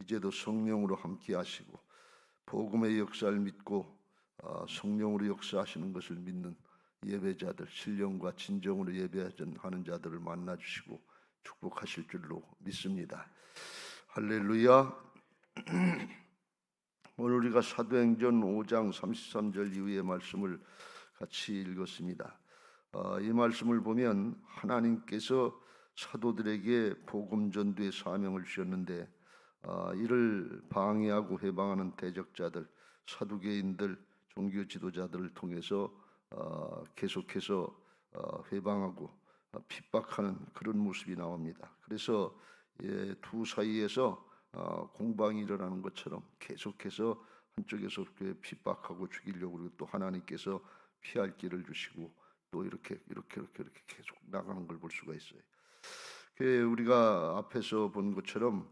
이제도 성령으로 함께 하시고 복음의 역사를 믿고 성령으로 역사하시는 것을 믿는 예배자들, 신령과 진정으로 예배하는 자들을 만나주시고 축복하실 줄로 믿습니다. 할렐루야. 오늘 우리가 사도행전 5장 33절 이후의 말씀을 같이 읽었습니다. 이 말씀을 보면 하나님께서 사도들에게 복음 전도의 사명을 주셨는데 이를 방해하고 해방하는 대적자들, 사두개인들, 종교 지도자들을 통해서 계속해서 회방하고 핍박하는 그런 모습이 나옵니다. 그래서 두 사이에서 공방이 일어나는 것처럼 계속해서 한쪽에서 핍박하고 죽이려고, 그리고 또 하나님께서 피할 길을 주시고 또 이렇게 계속 나가는 걸 볼 수가 있어요. 우리가 앞에서 본 것처럼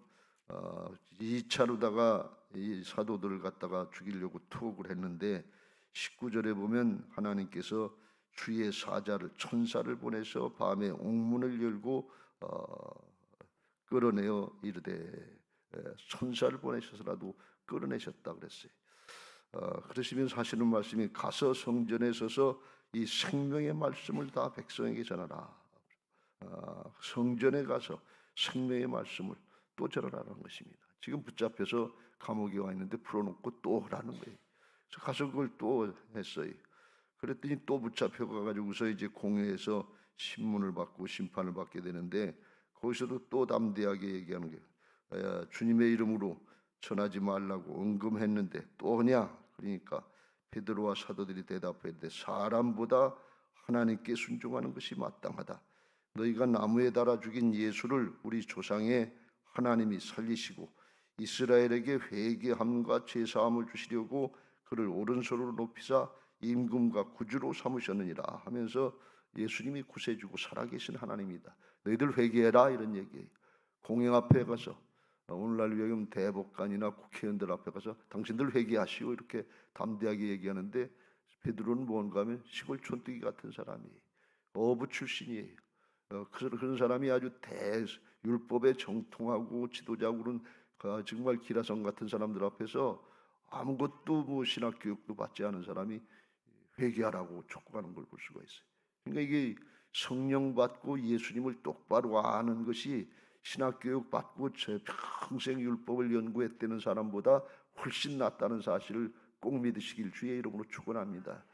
2차로다가 이 사도들을 갖다가 죽이려고 투옥을 했는데 19절에 보면 하나님께서 주의 사자를, 천사를 보내서 밤에 옥문을 열고 끌어내어 이르되, 천사를 보내셔서라도 끌어내셨다 그랬어요. 그러시면서 하시는 말씀이 가서 성전에 서서 이 생명의 말씀을 다 백성에게 전하라. 성전에 가서 생명의 말씀을 또 전하라는 것입니다. 지금 붙잡혀서 감옥에 와 있는데 풀어놓고 또 하라는 거예요. 그래서 가서 그걸 또 했어요. 그랬더니 또 붙잡혀 가가지고서 이제 공회에서 신문을 받고 심판을 받게 되는데, 거기서도 또 담대하게 얘기하는 게, 주님의 이름으로 전하지 말라고 언금했는데 또 하냐? 그러니까 베드로와 사도들이 대답했는데, 사람보다 하나님께 순종하는 것이 마땅하다. 너희가 나무에 달아 죽인 예수를 우리 조상의 하나님이 살리시고 이스라엘에게 회개함과 죄사함을 주시려고 그를 오른손으로 높이사 임금과 구주로 삼으셨느니라 하면서 예수님이 구세주고 살아계신 하나님이다. 너희들 회개해라, 이런 얘기예요. 공영 앞에 가서, 오늘날 여기 대법관이나 국회의원들 앞에 가서 당신들 회개하시오, 이렇게 담대하게 얘기하는데, 베드로는 뭔가 하면 시골 촌뜨기 같은 사람이에요. 어부 출신이에요. 그런 사람이 아주 율법에 정통하고 지도자고는 정말 기라성 같은 사람들 앞에서 아무것도 신학 교육도 받지 않은 사람이 회개하라고 촉구하는 걸 볼 수가 있어요. 그러니까 이게 성령 받고 예수님을 똑바로 아는 것이 신학 교육 받고 평생 율법을 연구했다는 사람보다 훨씬 낫다는 사실을 꼭 믿으시길 주의 이름으로 축원합니다.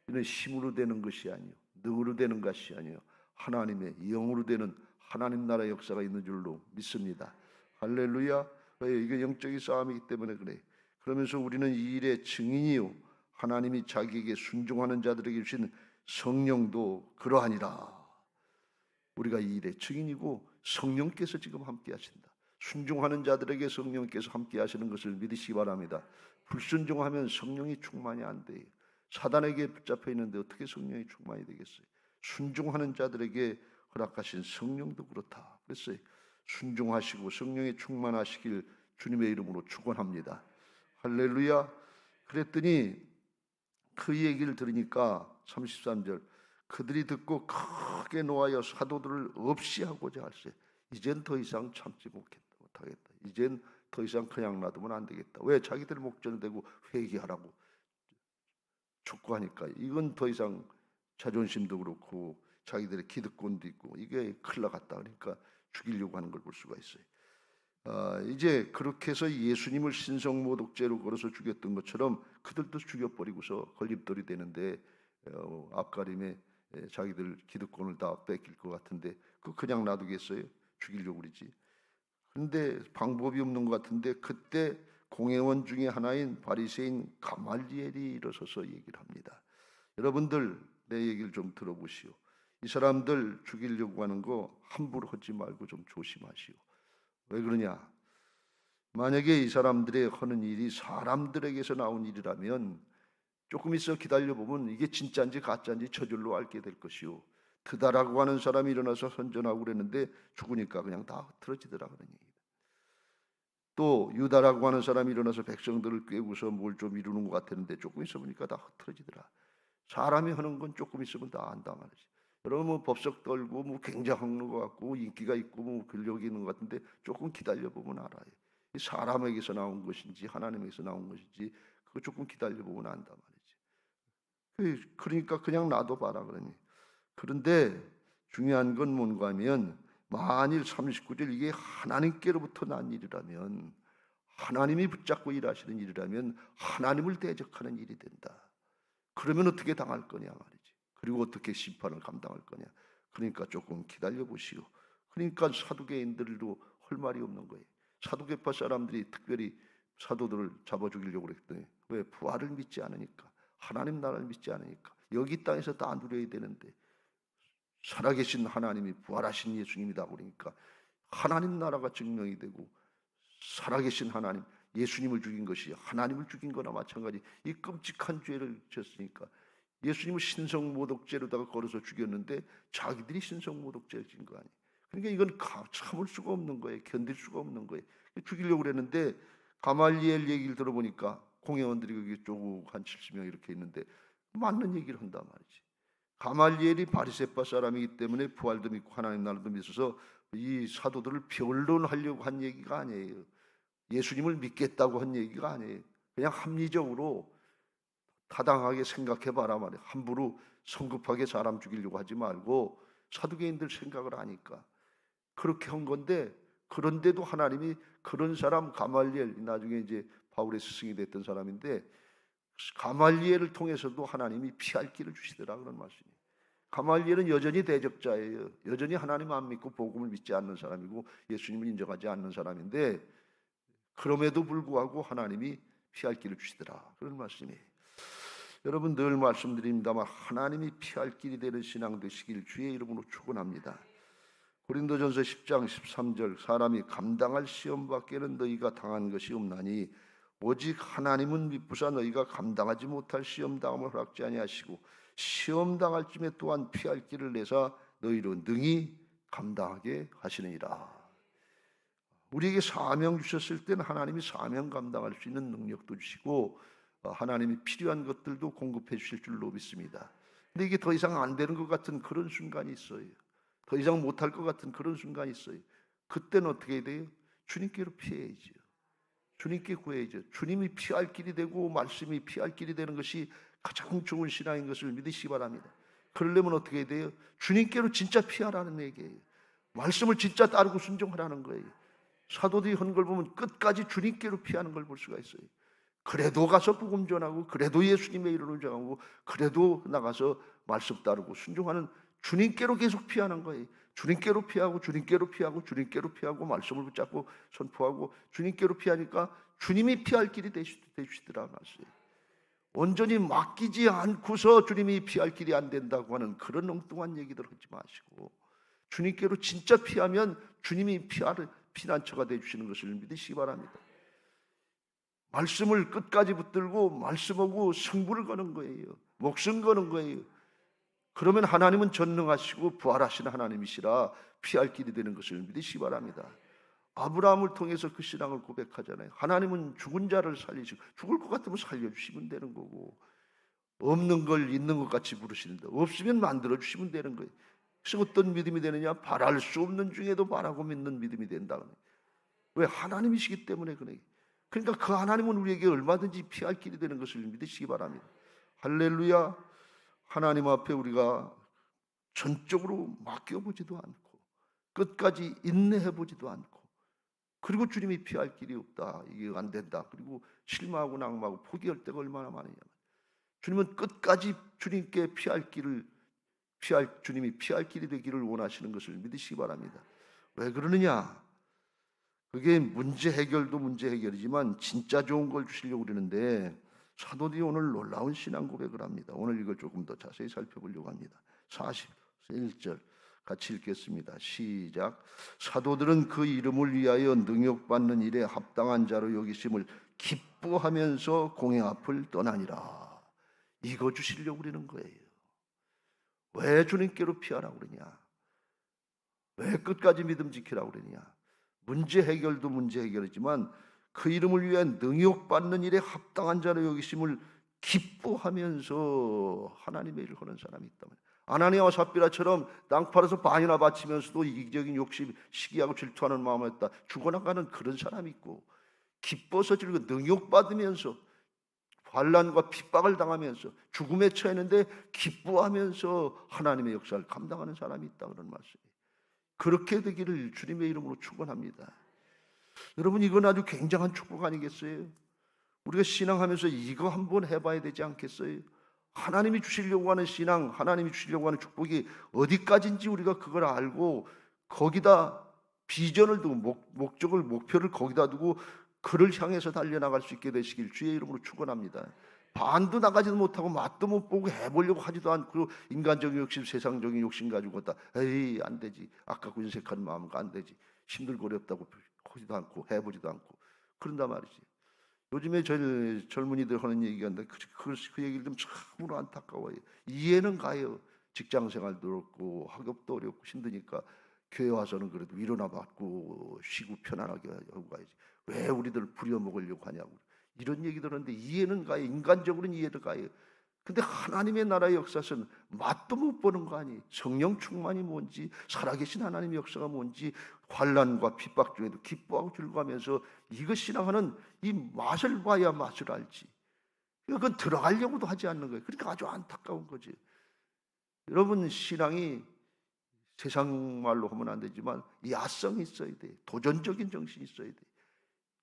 이는 힘으로 되는 것이 아니요, 능으로 되는 것이 아니요, 하나님의 영으로 되는 하나님 나라의 역사가 있는 줄로 믿습니다. 할렐루야. 이게 영적인 싸움이기 때문에 그래. 그러면서 우리는 이 일의 증인이요, 하나님이 자기에게 순종하는 자들에게 주신 성령도 그러하니라. 우리가 이 일의 증인이고 성령께서 지금 함께 하신다. 순종하는 자들에게 성령께서 함께 하시는 것을 믿으시기 바랍니다. 불순종하면 성령이 충만이 안 돼요. 사단에게 붙잡혀 있는데 어떻게 성령이 충만이 되겠어요? 순종하는 자들에게 허락하신 성령도 그렇다 그랬어요. 순종하시고 성령이 충만하시길 주님의 이름으로 축원합니다. 할렐루야. 그랬더니 그 얘기를 들으니까 33절, 그들이 듣고 크게 노하여 사도들을 없이 하고자 할세. 이젠 더 이상 참지 못하겠다. 이젠 더 이상 그냥 놔두면 안 되겠다. 왜? 자기들 목전에 대고 회개하라고 촉구하니까 이건 더 이상 자존심도 그렇고 자기들의 기득권도 있고 이게 큰일 나갔다. 그러니까 죽이려고 하는 걸 볼 수가 있어요. 이제 그렇게 해서 예수님을 신성모독죄로 걸어서 죽였던 것처럼 그들도 죽여버리고서 걸림돌이 되는데, 앞가림에 자기들 기득권을 다 뺏길 것 같은데 그냥 놔두겠어요? 죽이려고 그러지. 그런데 방법이 없는 것 같은데 그때 공회원 중에 하나인 바리새인 가말리엘이 일어서서 얘기를 합니다. 여러분들 내 얘기를 좀 들어보시오. 이 사람들 죽이려고 하는 거 함부로 하지 말고 좀 조심하시오. 왜 그러냐? 만약에 이 사람들의 하는 일이 사람들에게서 나온 일이라면 조금 있어 기다려보면 이게 진짜인지 가짜인지 저절로 알게 될 것이요, 드다라고 하는 사람이 일어나서 선전하고 그랬는데 죽으니까 그냥 다 흐트러지더라 그런 얘기다. 또 유다라고 하는 사람이 일어나서 백성들을 꿰고서 뭘 좀 이루는 것 같았는데 조금 있어 보니까 다 흐트러지더라. 사람이 하는 건 조금 있으면 다 안다 말이지. 여러분 뭐 법석 떨고 뭐 굉장한 것 같고 인기가 있고 뭐 근력이 있는 것 같은데 조금 기다려 보면 알아요. 이 사람에게서 나온 것인지 하나님에게서 나온 것인지 그거 조금 기다려보고 난단 말이지. 그러니까 그냥 놔둬봐라 그러니. 그런데 중요한 건 뭔가 하면 만일 39절 이게 하나님께로부터 난 일이라면, 하나님이 붙잡고 일하시는 일이라면 하나님을 대적하는 일이 된다. 그러면 어떻게 당할 거냐 말이지. 그리고 어떻게 심판을 감당할 거냐. 그러니까 조금 기다려 보시오. 그러니까 사두개인들도 할 말이 없는 거예요. 사두개파 사람들이 특별히 사도들을 잡아 죽이려고 그랬더니 왜? 부활을 믿지 않으니까, 하나님 나라를 믿지 않으니까. 여기 땅에서 다 누려야 되는데 살아계신 하나님이 부활하신 예수님이다 그러니까 하나님 나라가 증명이 되고, 살아계신 하나님, 예수님을 죽인 것이 하나님을 죽인 거나 마찬가지. 이 끔찍한 죄를 졌으니까 예수님을 신성모독죄로다가 걸어서 죽였는데 자기들이 신성모독죄를 진 거 아니에요. 그러니까 이건 참을 수가 없는 거예요. 견딜 수가 없는 거예요. 죽이려고 그랬는데 가말리엘 얘기를 들어보니까 공회원들이 거기 쭉 한 70명 이렇게 있는데 맞는 얘기를 한단 말이지. 가말리엘이 바리새파 사람이기 때문에 부활도 믿고 하나님 나라도 믿어서 이 사도들을 변론하려고 한 얘기가 아니에요. 예수님을 믿겠다고 한 얘기가 아니에요. 그냥 합리적으로 타당하게 생각해봐라 말이에요. 함부로 성급하게 사람 죽이려고 하지 말고 사두개인들 생각을 하니까 그렇게 한 건데, 그런데도 하나님이 그런 사람 가말리엘, 나중에 이제 바울의 스승이 됐던 사람인데 가말리엘을 통해서도 하나님이 피할 길을 주시더라 그런 말씀이에요. 가말리엘은 여전히 대적자예요. 여전히 하나님 안 믿고 복음을 믿지 않는 사람이고 예수님을 인정하지 않는 사람인데 그럼에도 불구하고 하나님이 피할 길을 주시더라 그런 말씀이에요. 여러분 늘 말씀드립니다만 하나님이 피할 길이 되는 신앙 되시길 주의 이름으로 축원합니다. 고린도전서 10장 13절 사람이 감당할 시험 밖에는 너희가 당한 것이 없나니 오직 하나님은 미쁘사 너희가 감당하지 못할 시험 당함을 허락지 아니하시고 시험 당할 쯤에 또한 피할 길을 내사 너희로 능히 감당하게 하시느니라. 우리에게 사명 주셨을 때는 하나님이 사명 감당할 수 있는 능력도 주시고 하나님이 필요한 것들도 공급해 주실 줄로 믿습니다. 근데 이게 더 이상 안 되는 것 같은 그런 순간이 있어요. 더 이상 못할 것 같은 그런 순간이 있어요. 그때는 어떻게 해야 돼요? 주님께로 피해야죠. 주님께 구해야죠. 주님이 피할 길이 되고 말씀이 피할 길이 되는 것이 가장 좋은 신앙인 것을 믿으시기 바랍니다. 그러려면 어떻게 해야 돼요? 주님께로 진짜 피하라는 얘기예요. 말씀을 진짜 따르고 순종하라는 거예요. 사도들이 한 걸 보면 끝까지 주님께로 피하는 걸 볼 수가 있어요. 그래도 가서 복음 전하고, 그래도 예수님의 이름을 전하고, 그래도 나가서 말씀 따르고 순종하는, 주님께로 계속 피하는 거예요. 주님께로 피하고 주님께로 피하고 주님께로 피하고 말씀을 붙잡고 선포하고 주님께로 피하니까 주님이 피할 길이 되시더라 말씀이에요. 온전히 맡기지 않고서 주님이 피할 길이 안 된다고 하는 그런 엉뚱한 얘기들 하지 마시고 주님께로 진짜 피하면 주님이 피난처가 되주시는 것을 믿으시기 바랍니다. 말씀을 끝까지 붙들고 말씀하고 승부를 거는 거예요. 목숨 거는 거예요. 그러면 하나님은 전능하시고 부활하시는 하나님이시라 피할 길이 되는 것을 믿으시기 바랍니다. 아브라함을 통해서 그 신앙을 고백하잖아요. 하나님은 죽은 자를 살리시고 죽을 것 같으면 살려주시면 되는 거고 없는 걸 있는 것 같이 부르시는데 없으면 만들어주시면 되는 거예요. 그래서 어떤 믿음이 되느냐? 바랄 수 없는 중에도 바라고 믿는 믿음이 된다. 왜? 하나님이시기 때문에 그래. 그러니까 그 하나님은 우리에게 얼마든지 피할 길이 되는 것을 믿으시기 바랍니다. 할렐루야. 하나님 앞에 우리가 전적으로 맡겨보지도 않고 끝까지 인내해보지도 않고 그리고 주님이 피할 길이 없다, 이게 안 된다, 그리고 실망하고 낙망하고 포기할 때가 얼마나 많으냐면 주님은 끝까지 주님께 주님이 피할 길이 되기를 원하시는 것을 믿으시기 바랍니다. 왜 그러느냐? 그게 문제 해결도 문제 해결이지만 진짜 좋은 걸 주시려고 그러는데 사도들이 오늘 놀라운 신앙 고백을 합니다. 오늘 이걸 조금 더 자세히 살펴보려고 합니다. 41절 같이 읽겠습니다. 시작. 사도들은 그 이름을 위하여 능욕받는 일에 합당한 자로 여기심을 기뻐하면서 공회 앞을 떠나니라. 이거 주시려고 그러는 거예요. 왜 주님께로 피하라고 그러냐? 왜 끝까지 믿음 지키라고 그러냐? 문제 해결도 문제 해결이지만 그 이름을 위해 능욕받는 일에 합당한 자로 여기심을 기뻐하면서 하나님의 일을 하는 사람이 있다면 아나니아와 삽비라처럼 땅 팔아서 반이나 바치면서도 이기적인 욕심, 시기하고 질투하는 마음을 했다. 죽어나가는 그런 사람이 있고 기뻐서 즐거 능욕받으면서 환난과 핍박을 당하면서 죽음에 처했는데 기뻐하면서 하나님의 역사를 감당하는 사람이 있다 그런 말씀이에요. 그렇게 되기를 주님의 이름으로 축원합니다. 여러분, 이건 아주 굉장한 축복 아니겠어요? 우리가 신앙하면서 이거 한번 해봐야 되지 않겠어요? 하나님이 주시려고 하는 신앙, 하나님이 주시려고 하는 축복이 어디까지인지 우리가 그걸 알고 거기다 비전을 두고 목적을, 목표를 거기다 두고 그를 향해서 달려나갈 수 있게 되시길 주의 이름으로 축원합니다. 반도 나가지도 못하고 맛도 못 보고 해보려고 하지도 않고 인간적인 욕심, 세상적인 욕심 가지고 다 에이 안 되지, 아깝고 인색한 마음과 안 되지, 힘들고 어렵다고 하지도 않고 해보지도 않고 그런단 말이지. 요즘에 젊은이들 하는 얘기가 있는데 그 얘기를 좀 참으로 안타까워요. 이해는 가요. 직장생활도 어렵고 학업도 어렵고 힘드니까 교회 와서는 그래도 위로나 받고 쉬고 편안하게 하고 가야지. 왜 우리들 부려먹으려고 하냐고 이런 얘기 들었는데 이해는 가요. 인간적으로는 이해도 가요. 근데 하나님의 나라의 역사는 맛도 못 보는 거 아니. 성령 충만이 뭔지, 살아계신 하나님의 역사가 뭔지, 환난과 핍박 중에도 기뻐하고 즐거워하면서 이것 신앙하는 이 맛을 봐야 맛을 알지. 그건 들어가려고도 하지 않는 거예요. 그러니까 아주 안타까운 거지. 여러분, 신앙이 세상 말로 하면 안 되지만 야성이 있어야 돼. 도전적인 정신이 있어야 돼.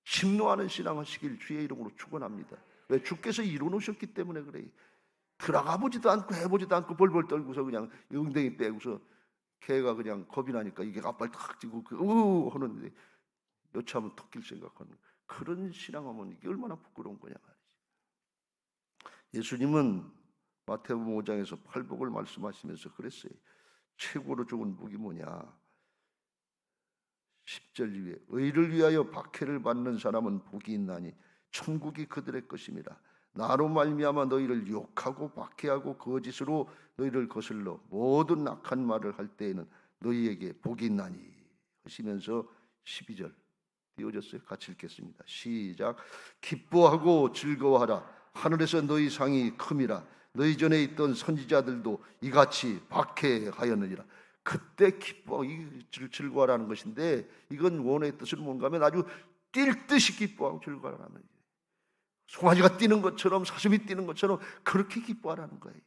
심노하는 신앙 하시길 주의 이름으로 축원합니다. 왜? 주께서 이루어놓으셨기 때문에 그래. 들어가 보지도 않고 해보지도 않고 벌벌 떨고서 그냥 엉덩이 빼고서 개가 그냥 겁이 나니까 이게 앞발 탁 쥐고 하는데 여차하면 토끼를 생각하는 그런 신앙하면 이게 얼마나 부끄러운 거냐 말이지. 예수님은 마태복음 5장에서 팔복을 말씀하시면서 그랬어요. 최고로 좋은 복이 뭐냐? 10절 위에 의를 위하여 박해를 받는 사람은 복이 있나니 천국이 그들의 것입니다. 나로 말미암아 너희를 욕하고 박해하고 거짓으로 너희를 거슬러 모든 악한 말을 할 때에는 너희에게 복이 있나니 하시면서 12절 띄워졌어요. 같이 읽겠습니다. 시작. 기뻐하고 즐거워하라. 하늘에서 너희 상이 큼이라. 너희 전에 있던 선지자들도 이같이 박해하였느니라. 그때 기뻐, 즐거워하라는 것인데 이건 원어의 뜻은 뭔가 하면 아주 뛸 듯이 기뻐하고 즐거워하라는 거예요. 송아지가 뛰는 것처럼, 사슴이 뛰는 것처럼 그렇게 기뻐하라는 거예요.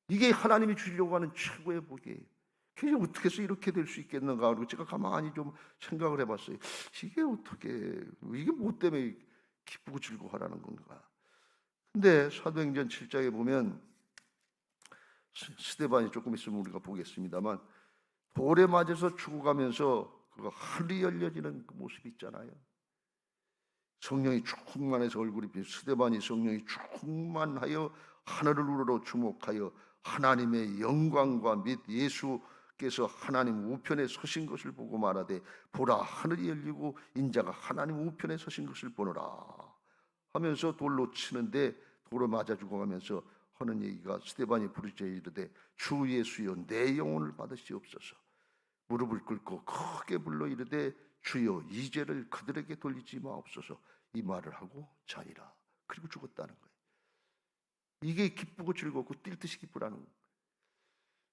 이게 하나님이 주려고 하는 최고의 복이에요. 그게 어떻게 해서 이렇게 될 수 있겠는가 그리고 제가 가만히 좀 생각을 해봤어요. 이게 뭐 때문에 기쁘고 즐거워하라는 건가. 근데 사도행전 7장에 보면 스데반이 조금 있으면 우리가 보겠습니다만 돌에 맞아서 죽어가면서 그거 하늘이 열려지는 그 모습이 있잖아요. 성령이 충만해서 얼굴이 빛. 스데반이 성령이 충만하여 하늘을 우러러 주목하여 하나님의 영광과 및 예수께서 하나님 우편에 서신 것을 보고 말하되 보라 하늘이 열리고 인자가 하나님 우편에 서신 것을 보노라 하면서 돌로 치는데 돌을 맞아 죽어가면서 하는 얘기가 스데반이 부르짖어 이르되 주 예수여 내 영혼을 받으시옵소서. 무릎을 꿇고 크게 불러 이르되 주여 이 죄를 그들에게 돌리지 마옵소서. 이 말을 하고 자니라. 그리고 죽었다는 거예요. 이게 기쁘고 즐겁고 뛸 듯이 기쁘라는 거예요.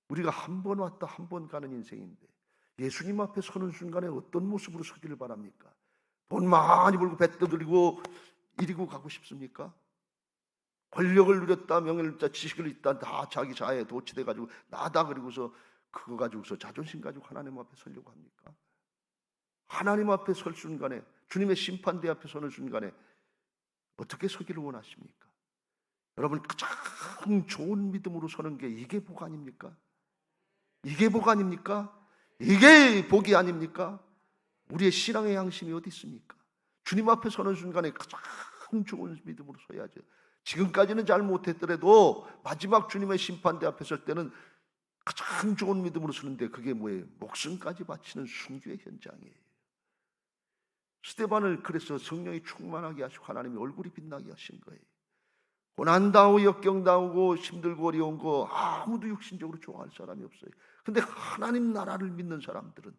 우리가 한 번 왔다 한 번 가는 인생인데 예수님 앞에 서는 순간에 어떤 모습으로 서기를 바랍니까? 돈 많이 벌고 배 떠들고 이리고 가고 싶습니까? 권력을 누렸다, 명예를 누렸다, 지식을 있다, 다 자기 자아에 도취돼 가지고 나다 그리고서 그거 가지고서 자존심 가지고 하나님 앞에 서려고 합니까? 하나님 앞에 설 순간에, 주님의 심판대 앞에 서는 순간에 어떻게 서기를 원하십니까? 여러분, 가장 좋은 믿음으로 서는 게 이게 복 아닙니까? 이게 복 아닙니까? 이게 복이 아닙니까? 우리의 신앙의 양심이 어디 있습니까? 주님 앞에 서는 순간에 가장 좋은 믿음으로 서야죠. 지금까지는 잘 못했더라도 마지막 주님의 심판대 앞에 설 때는 가장 좋은 믿음으로 서는데 그게 뭐예요? 목숨까지 바치는 순교의 현장이에요. 스데반을 그래서 성령이 충만하게 하시고 하나님의 얼굴이 빛나게 하신 거예요. 고난당하고 역경당하고 힘들고 어려운 거 아무도 육신적으로 좋아할 사람이 없어요. 근데 하나님 나라를 믿는 사람들은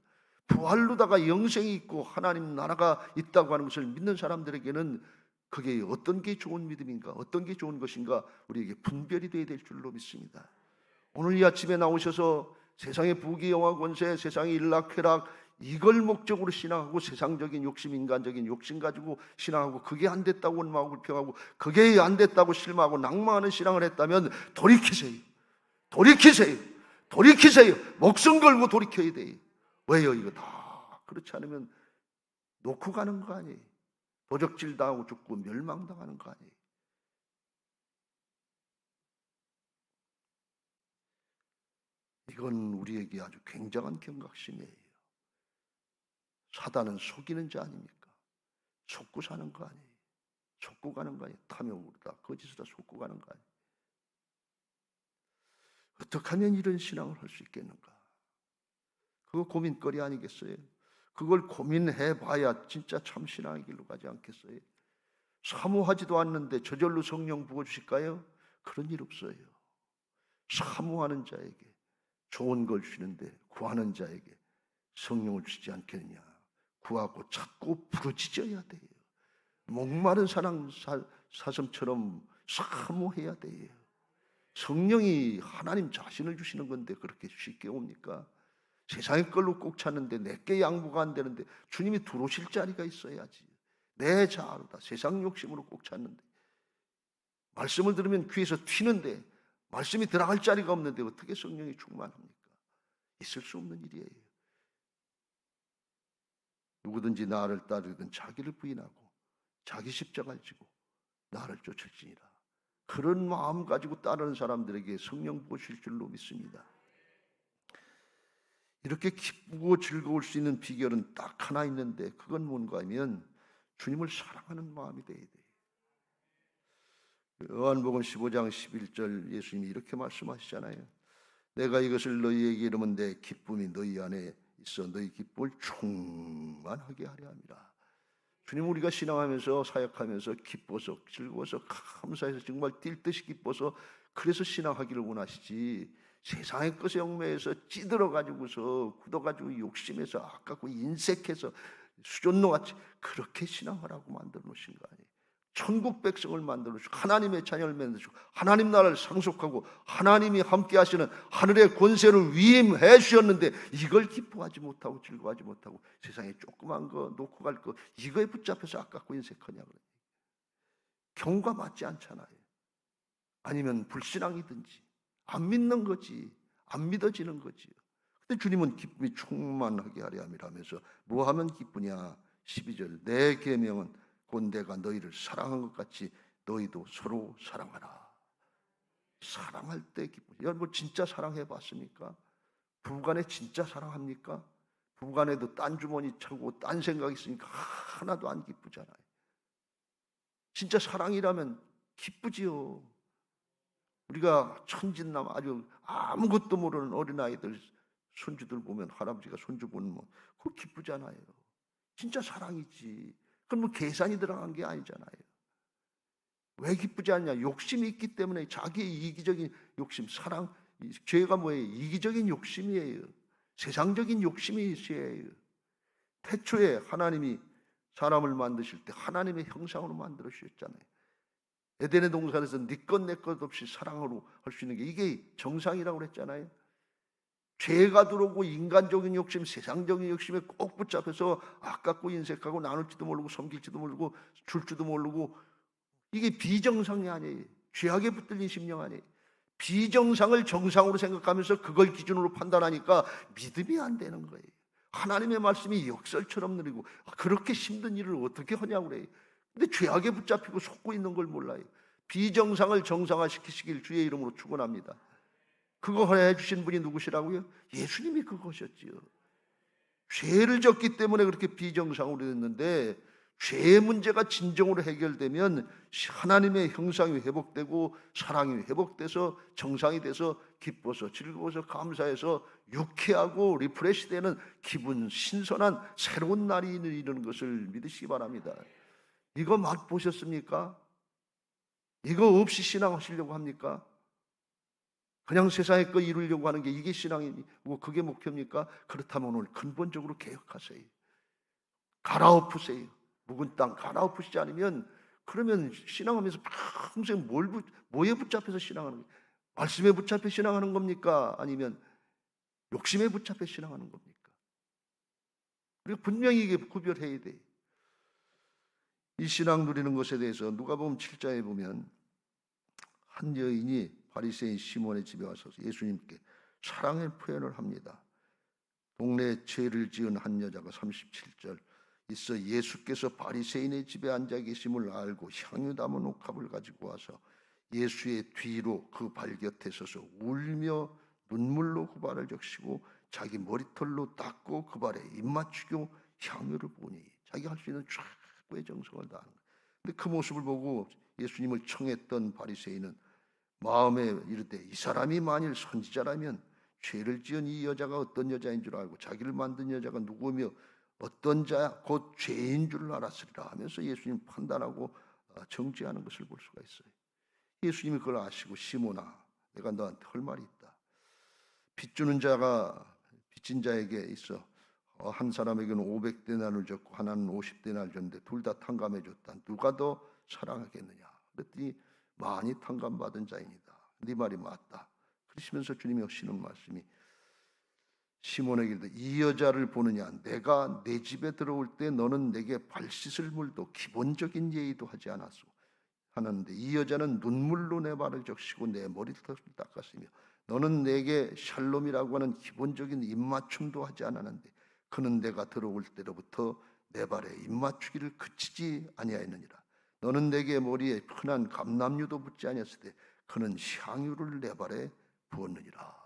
부활로다가 영생이 있고 하나님 나라가 있다고 하는 것을 믿는 사람들에게는 그게 어떤 게 좋은 믿음인가, 어떤 게 좋은 것인가 우리에게 분별이 되어야 될 줄로 믿습니다. 오늘 이 아침에 나오셔서 세상의 부귀 영화 권세, 세상의 일락쾌락 이걸 목적으로 신앙하고 세상적인 욕심, 인간적인 욕심 가지고 신앙하고 그게 안 됐다고 원망하고 불평하고 그게 안 됐다고 실망하고 낭망하는 신앙을 했다면 돌이키세요. 돌이키세요. 돌이키세요. 목숨 걸고 돌이켜야 돼요. 왜요? 이거 다 그렇지 않으면 놓고 가는 거 아니에요. 도적질 당하고 죽고 멸망당하는 거 아니에요. 이건 우리에게 아주 굉장한 경각심이에요. 사단은 속이는 자 아닙니까? 속고 사는 거 아니에요. 속고 가는 거 아니에요. 탐욕으로다 거짓으로 속고 가는 거 아니에요. 어떻게 하면 이런 신앙을 할 수 있겠는가? 그거 고민거리 아니겠어요? 그걸 고민해 봐야 진짜 참 신앙의 길로 가지 않겠어요? 사모하지도 않는데 저절로 성령 부어주실까요? 그런 일 없어요. 사모하는 자에게 좋은 걸 주시는데 구하는 자에게 성령을 주지 않겠느냐? 구하고 찾고 부르짖어야 돼요. 목마른 사슴처럼 사모해야 돼요. 성령이 하나님 자신을 주시는 건데 그렇게 쉽게 옵니까? 세상의 걸로 꼭 찾는데 내게 양보가 안 되는데 주님이 들어오실 자리가 있어야지. 내 자아로다 세상 욕심으로 꼭 찾는데 말씀을 들으면 귀에서 튀는데 말씀이 들어갈 자리가 없는데 어떻게 성령이 충만합니까? 있을 수 없는 일이에요. 누구든지 나를 따르든 자기를 부인하고 자기 십자가를 지고 나를 쫓을지니라. 그런 마음 가지고 따르는 사람들에게 성령 부으실 줄로 믿습니다. 이렇게 기쁘고 즐거울 수 있는 비결은 딱 하나 있는데 그건 뭔가 하면 주님을 사랑하는 마음이 돼야 돼요. 요한복음 15장 11절 예수님이 이렇게 말씀하시잖아요. 내가 이것을 너희에게 이르면 내 기쁨이 너희 안에 있어 너희 기쁨을 충만하게 하려 함이라. 주님 우리가 신앙하면서 사역하면서 기뻐서 즐거워서 감사해서 정말 뛸 듯이 기뻐서 그래서 신앙하기를 원하시지 세상의 것에 얽매여서 찌들어가지고서 굳어가지고 욕심해서 아깝고 인색해서 수전노같이 그렇게 신앙하라고 만들어 놓으신 거 아니에요. 천국 백성을 만들어 주시고 하나님의 자녀를 만드시고 하나님 나라를 상속하고 하나님이 함께 하시는 하늘의 권세를 위임해 주셨는데 이걸 기뻐하지 못하고 즐거워하지 못하고 세상에 조그만 거 놓고 갈 거 이거에 붙잡혀서 아깝고 인색하냐 그래요. 경우가 맞지 않잖아요. 아니면 불신앙이든지 안 믿는 거지 안 믿어지는 거지요. 근데 주님은 기쁨이 충만하게 하려 함이라면서 뭐 하면 기쁘냐 12절 내 계명은 곧 내가 너희를 사랑한 것 같이 너희도 서로 사랑하라. 사랑할 때 기쁨. 여러분 진짜 사랑해 봤습니까? 부부간에 진짜 사랑합니까? 부부간에도 딴 주머니 차고 딴 생각 있으니까 하나도 안 기쁘잖아요. 진짜 사랑이라면 기쁘지요. 우리가 천진남 아주 아무것도 모르는 어린아이들 손주들 보면 할아버지가 손주 보면 뭐 그거 기쁘잖아요. 진짜 사랑이지. 그건 뭐 계산이 들어간 게 아니잖아요. 왜 기쁘지 않냐? 욕심이 있기 때문에 자기의 이기적인 욕심, 사랑, 죄가 뭐예요? 이기적인 욕심이에요. 세상적인 욕심이 있어요. 태초에 하나님이 사람을 만드실 때 하나님의 형상으로 만들어 주셨잖아요. 에덴의 동산에서 네 것 내 것 없이 사랑으로 할 수 있는 게 이게 정상이라고 그랬잖아요. 죄가 들어오고 인간적인 욕심, 세상적인 욕심에 꼭 붙잡혀서 아깝고 인색하고 나눌지도 모르고 섬길지도 모르고 줄지도 모르고 이게 비정상이 아니에요. 죄악에 붙들린 심령 아니에요. 비정상을 정상으로 생각하면서 그걸 기준으로 판단하니까 믿음이 안 되는 거예요. 하나님의 말씀이 역설처럼 느리고 그렇게 힘든 일을 어떻게 하냐고 그래요. 근데 죄악에 붙잡히고 속고 있는 걸 몰라요. 비정상을 정상화시키시길 주의 이름으로 축원합니다. 그거 해주신 분이 누구시라고요? 예수님이 그것이었지요. 죄를 졌기 때문에 그렇게 비정상으로 됐는데 죄의 문제가 진정으로 해결되면 하나님의 형상이 회복되고 사랑이 회복돼서 정상이 돼서 기뻐서 즐거워서 감사해서 유쾌하고 리프레시되는 기분 신선한 새로운 날이 이르는 것을 믿으시기 바랍니다. 이거 맛보셨습니까? 이거 없이 신앙하시려고 합니까? 그냥 세상의 거 이루려고 하는 게 이게 신앙이고 그게 목표입니까? 그렇다면 오늘 근본적으로 개혁하세요. 갈아엎으세요. 묵은 땅 갈아엎으시지 않으면 그러면 신앙하면서 평생 뭐에 붙잡혀서 신앙하는 거예요? 말씀에 붙잡혀 신앙하는 겁니까? 아니면 욕심에 붙잡혀 신앙하는 겁니까? 우리가 분명히 이게 구별해야 돼. 이 신앙 누리는 것에 대해서 누가복음 7장에 보면 한 여인이 바리새인 시몬의 집에 와서 예수님께 사랑의 표현을 합니다. 동네에 죄를 지은 한 여자가 37절 있어 예수께서 바리새인의 집에 앉아 계심을 알고 향유 담은 옥합을 가지고 와서 예수의 뒤로 그 발 곁에 서서 울며 눈물로 그 발을 적시고 자기 머리털로 닦고 그 발에 입 맞추고 향유를 부으니 자기가 할 수 있는 최고의 정성을 다하는 거예요. 근데 그 모습을 보고 예수님을 청했던 바리새인은 마음에 이르되 이 사람이 만일 선지자라면 죄를 지은 이 여자가 어떤 여자인 줄 알고 자기를 만든 여자가 누구며 어떤 자야 곧 죄인 줄 알았으리라 하면서 예수님 판단하고 정죄하는 것을 볼 수가 있어요. 예수님이 그걸 아시고 시몬아 내가 너한테 할 말이 있다. 빚주는 자가 빚진 자에게 있어 한 사람에게는 500데나리를 줬고 하나는 50데나리를 줬는데 둘 다 탕감해 줬다. 누가 더 사랑하겠느냐. 그랬더니 많이 탕감받은 자입니다. 네 말이 맞다. 그러시면서 주님이 하시는 말씀이 시몬에게 이 여자를 보느냐 내가 내 집에 들어올 때 너는 내게 발 씻을 물도 기본적인 예의도 하지 않았소 하는데 이 여자는 눈물로 내 발을 적시고 내 머리털을 닦았으며 너는 내게 샬롬이라고 하는 기본적인 입맞춤도 하지 않았는데 그는 내가 들어올 때로부터 내 발에 입맞추기를 그치지 아니하였느니라. 너는 내게 머리에 흔한 감람유도 붓지 아니했을 때 그는 향유를 내 발에 부었느니라.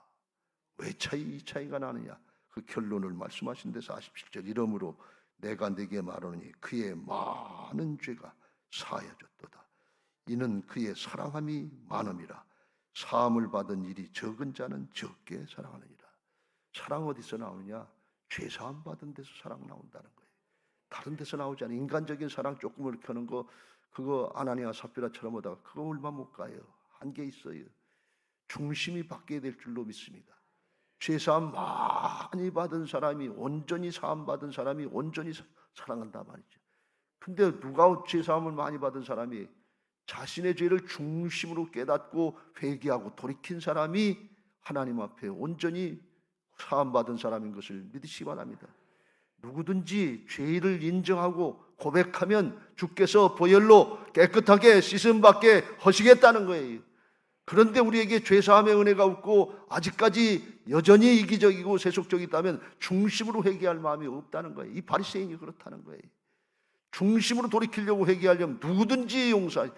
왜 이 차이가 나느냐? 그 결론을 말씀하신 데서 47절 이러므로 내가 네게 말하노니 그의 많은 죄가 사하여졌도다. 이는 그의 사랑함이 많음이라. 사함을 받은 일이 적은 자는 적게 사랑하느니라. 사랑 어디서 나오느냐? 죄사함 받은 데서 사랑 나온다는 거예요. 다른 데서 나오지 않아요. 인간적인 사랑 조금 이렇게 하는 거 그거 아나니아 삽비라처럼 하다가 그거 얼마 못 가요. 한계 있어요. 중심이 바뀌어야 될 줄로 믿습니다. 죄사함 많이 받은 사람이 온전히 사함 받은 사람이 온전히 사랑한다 말이죠. 근데 누가 죄사함을 많이 받은 사람이 자신의 죄를 중심으로 깨닫고 회개하고 돌이킨 사람이 하나님 앞에 온전히 사함 받은 사람인 것을 믿으시기 바랍니다. 누구든지 죄를 인정하고 고백하면 주께서 보혈로 깨끗하게 씻음 받게 하시겠다는 거예요. 그런데 우리에게 죄사함의 은혜가 없고 아직까지 여전히 이기적이고 세속적이다면 중심으로 회개할 마음이 없다는 거예요. 이 바리새인이 그렇다는 거예요. 중심으로 돌이키려고 회개하려면 누구든지 용서하시.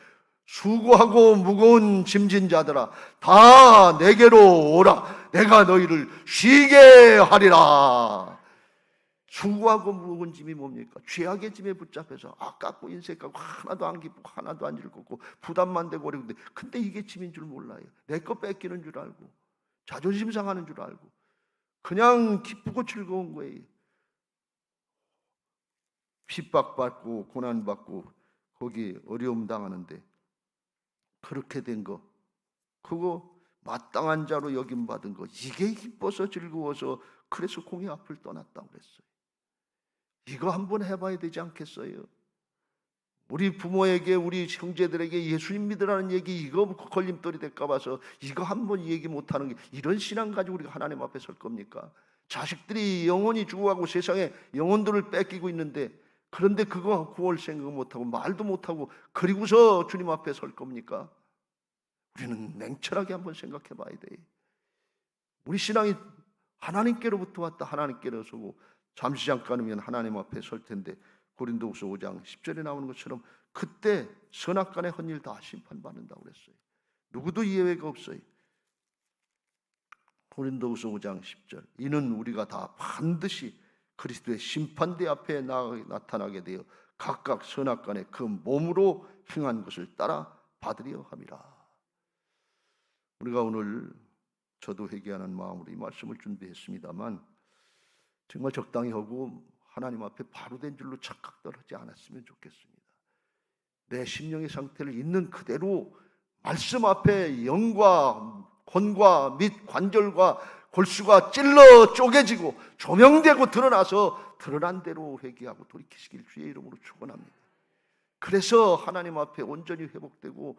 수고하고 무거운 짐진 자들아 다 내게로 오라. 내가 너희를 쉬게 하리라. 수고하고 무거운 짐이 뭡니까? 죄악의 짐에 붙잡혀서 아깝고 인색하고 하나도 안 기쁘고 하나도 안 즐겁고 부담만 되고 어려운데 근데 이게 짐인 줄 몰라요. 내 거 뺏기는 줄 알고 자존심 상하는 줄 알고 그냥 기쁘고 즐거운 거예요. 핍박받고 고난받고 거기 어려움 당하는데 그렇게 된 거 그거 마땅한 자로 여김받은 거 이게 기뻐서 즐거워서 그래서 공의 앞을 떠났다고 그랬어요. 이거 한번 해봐야 되지 않겠어요? 우리 부모에게 우리 형제들에게 예수님 믿으라는 얘기 이거 걸림돌이 될까 봐서 이거 한번 얘기 못하는 게 이런 신앙 가지고 우리가 하나님 앞에 설 겁니까? 자식들이 영원히 죽어가고 세상에 영혼들을 뺏기고 있는데 그런데 그거 구할 생각 못하고 말도 못하고 그리고서 주님 앞에 설 겁니까? 우리는 냉철하게 한번 생각해 봐야 돼. 우리 신앙이 하나님께로부터 왔다 하나님께로 서고 잠시 잠깐이면 하나님 앞에 설 텐데 고린도후서 5장 10절에 나오는 것처럼 그때 선악간의 헛일 다 심판받는다고 그랬어요. 누구도 예외가 없어요. 고린도후서 5장 10절 이는 우리가 다 반드시 그리스도의 심판대 앞에 나타나게 되어 각각 선악간에 그 몸으로 행한 것을 따라 받으려 함이라. 우리가 오늘 저도 회개하는 마음으로 이 말씀을 준비했습니다만 정말 적당히 하고 하나님 앞에 바로 된 줄로 착각들 하지 않았으면 좋겠습니다. 내 심령의 상태를 있는 그대로 말씀 앞에 영과魂과 및 관절과 골수가 찔러 쪼개지고 조명되고 드러나서 드러난 대로 회개하고 돌이키시길 주의 이름으로 축원합니다. 그래서 하나님 앞에 온전히 회복되고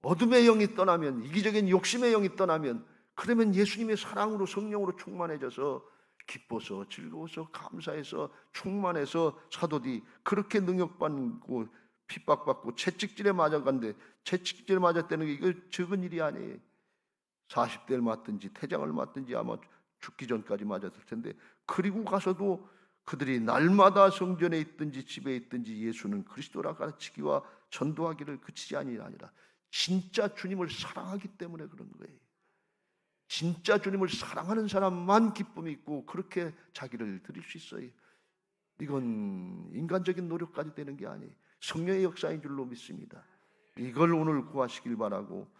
어둠의 영이 떠나면 이기적인 욕심의 영이 떠나면 그러면 예수님의 사랑으로 성령으로 충만해져서 기뻐서 즐거워서 감사해서 충만해서 사도들이 그렇게 능력받고 핍박받고 채찍질에 맞아간데, 채찍질에 맞았다는 게 이거 적은 일이 아니에요. 40대를 맞든지 태장을 맞든지 아마 죽기 전까지 맞았을 텐데, 그리고 가서도 그들이 날마다 성전에 있든지 집에 있든지 예수는 그리스도라 가르치기와 전도하기를 그치지 아니라 진짜 주님을 사랑하기 때문에 그런 거예요. 진짜 주님을 사랑하는 사람만 기쁨이 있고 그렇게 자기를 드릴 수 있어요. 이건 인간적인 노력까지 되는 게 아니에요. 성령의 역사인 줄로 믿습니다. 이걸 오늘 구하시길 바라고,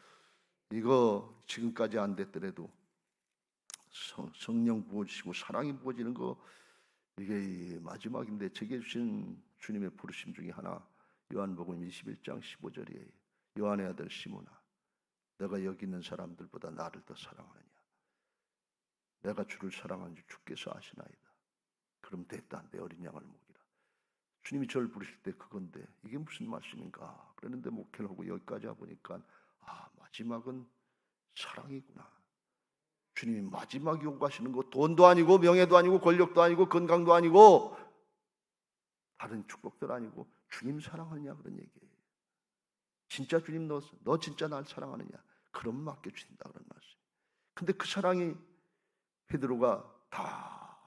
이거 지금까지 안 됐더라도 성령 부어지시고 사랑이 부어지는 거, 이게 마지막인데 제게 주신 주님의 부르심 중에 하나, 요한복음 21장 15절이에요. 요한의 아들 시몬아, 내가 여기 있는 사람들보다 나를 더 사랑하느냐? 내가 주를 사랑하는 줄 주께서 아시나이다. 그럼 됐다, 내 어린 양을 먹이라. 주님이 저를 부르실 때 그건데 이게 무슨 말씀인가? 그랬는데 목회를 하고 여기까지 와보니까 마지막은 사랑이구나. 주님이 마지막 요구하시는 거 돈도 아니고 명예도 아니고 권력도 아니고 건강도 아니고 다른 축복도 아니고 주님 사랑하느냐, 그런 얘기예요. 진짜 주님 너 진짜 날 사랑하느냐? 그럼 맡겨주신다, 그런 말씀. 근데 그 사랑이 베드로가 다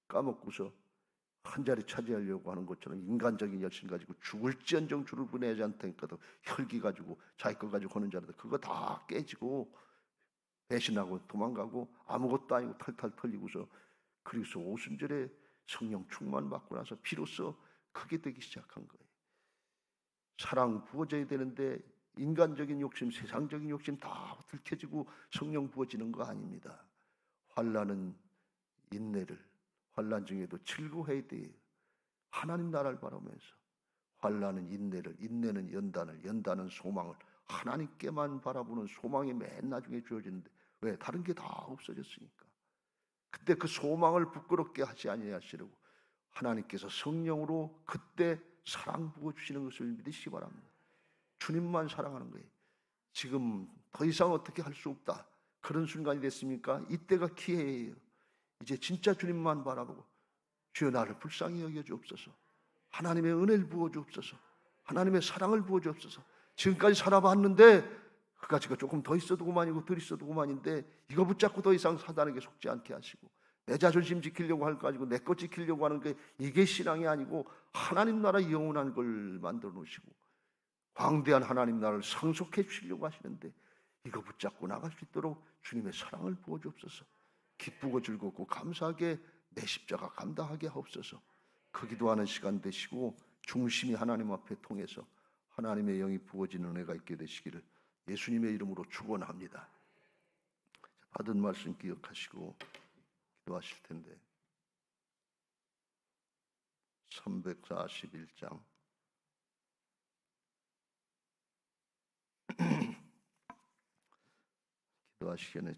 까먹고서 한 자리 차지하려고 하는 것처럼 인간적인 열심 가지고 죽을지언정 주를 보내지 않다니까도 혈기 가지고 자기 거 가지고 하는 자라도 그거 다 깨지고 배신하고 도망가고 아무것도 아니고 탈탈 털리고서, 그리고서 오순절에 성령 충만 받고 나서 비로소 크게 되기 시작한 거예요. 사랑 부어져야 되는데 인간적인 욕심, 세상적인 욕심 다 들켜지고 성령 부어지는 거 아닙니다. 환난은 인내를, 환난 중에도 즐거워해야 돼요. 하나님 나라를 바라면서 환난은 인내를, 인내는 연단을, 연단은 소망을, 하나님께만 바라보는 소망이 맨 나중에 주어지는데 왜? 다른 게 다 없어졌으니까. 그때 그 소망을 부끄럽게 하지 아니하시려고 하나님께서 성령으로 그때 사랑 부어주시는 것을 믿으시기 바랍니다. 주님만 사랑하는 거예요. 지금 더 이상 어떻게 할 수 없다, 그런 순간이 됐습니까? 이때가 기회예요. 이제 진짜 주님만 바라보고 주여 나를 불쌍히 여겨주옵소서, 하나님의 은혜를 부어주옵소서, 하나님의 사랑을 부어주옵소서. 지금까지 살아봤는데 그 가지가 조금 더 있어도 그만이고 덜 있어도 그만인데 이거 붙잡고 더 이상 사단에게 속지 않게 하시고, 내 자존심 지키려고 할 거 가지고 내 것 지키려고 하는 게 이게 신앙이 아니고 하나님 나라 영원한 걸 만들어 놓으시고 광대한 하나님 나라를 상속해 주시려고 하시는데 이거 붙잡고 나갈 수 있도록 주님의 사랑을 부어주옵소서. 기쁘고 즐겁고 감사하게 내 십자가 감당하게 하옵소서. 그 기도하는 시간 되시고 중심이 하나님 앞에 통해서 하나님의 영이 부어지는 은혜가 있게 되시기를 예수님의 이름으로 축원합니다. 받은 말씀 기억하시고 기도하실 텐데, 341장 기도하시기 전에